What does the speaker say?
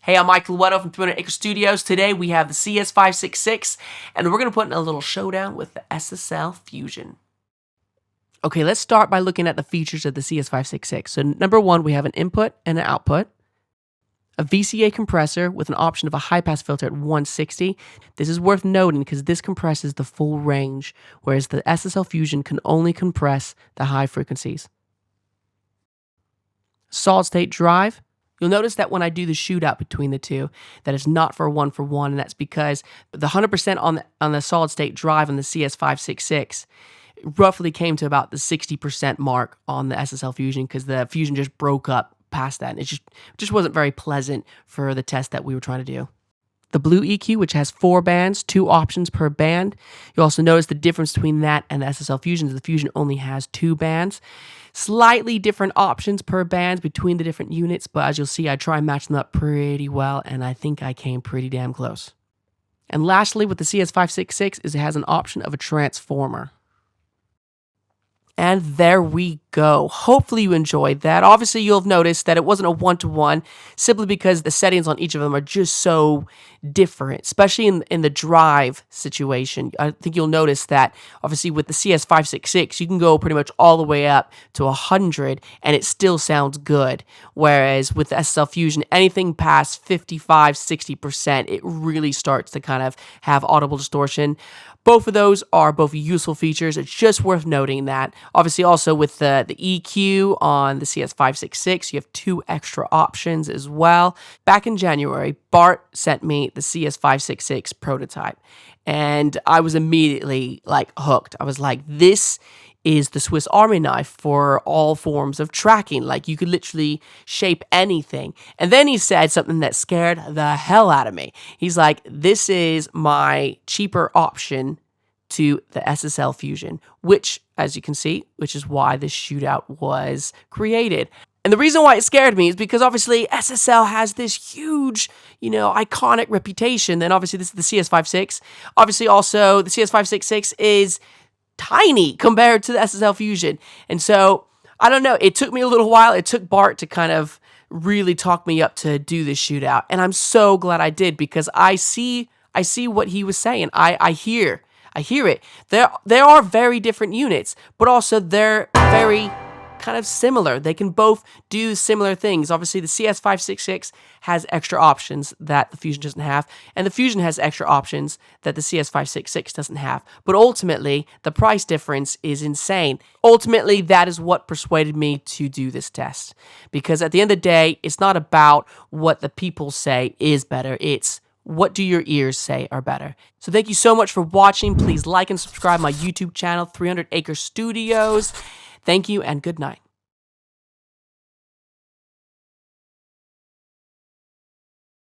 Hey, I'm Michael Weddle from 200 Acre Studios. Today we have the CS566, and we're going to put in a little showdown with the SSL Fusion. Okay, let's start by looking at the features of the CS566. So number one, we have an input and an output, a VCA compressor with an option of a high-pass filter at 160. This is worth noting because this compresses the full range, whereas the SSL Fusion can only compress the high frequencies. Solid-state drive. You'll notice that when I do the shootout between the two, that it's not for a 1-for-1, and that's because the 100% on the solid-state drive on the CS566 roughly came to about the 60% mark on the SSL Fusion because the Fusion just broke up past that, and it just wasn't very pleasant for the test that we were trying to do. The blue EQ, which has 4 bands, 2 options per band. You also notice the difference between that and the SSL Fusion. The Fusion only has 2 bands. Slightly different options per band between the different units, but as you'll see, I try and match them up pretty well, and I think I came pretty damn close. And lastly, with the CS566 is it has an option of a transformer. And there we go. Hopefully you enjoyed that. Obviously, you'll have noticed that it wasn't a 1-to-1 simply because the settings on each of them are just so different, especially in the drive situation. I think you'll notice that obviously with the CS566, you can go pretty much all the way up to 100 and it still sounds good. Whereas with the SSL Fusion, anything past 55-60%, it really starts to kind of have audible distortion. Both of those are both useful features. It's just worth noting that. Obviously, also with the EQ on the CS566, you have 2 extra options as well. Back in January, Bart sent me the CS566 prototype, and I was immediately like hooked. I was like, this is the Swiss Army knife for all forms of tracking. Like, you could literally shape anything. And then he said something that scared the hell out of me. He's like, this is my cheaper option to the SSL Fusion, which, as you can see, which is why this shootout was created. And the reason why it scared me is because obviously SSL has this huge, iconic reputation. Then obviously this is the CS56. Obviously also the CS566 is tiny compared to the SSL Fusion. And so, I don't know, it took me a little while. It took Bart to kind of really talk me up to do this shootout. And I'm so glad I did because I see what he was saying. I hear it. There are very different units, but also they're very kind of similar. They can both do similar things. Obviously, the CS566 has extra options that the Fusion doesn't have, and the Fusion has extra options that the CS566 doesn't have. But ultimately, the price difference is insane. Ultimately, that is what persuaded me to do this test. Because at the end of the day, it's not about what the people say is better. It's what do your ears say are better. So thank you so much for watching. Please like and subscribe my YouTube channel, 300 Acre Studios. Thank you and good night.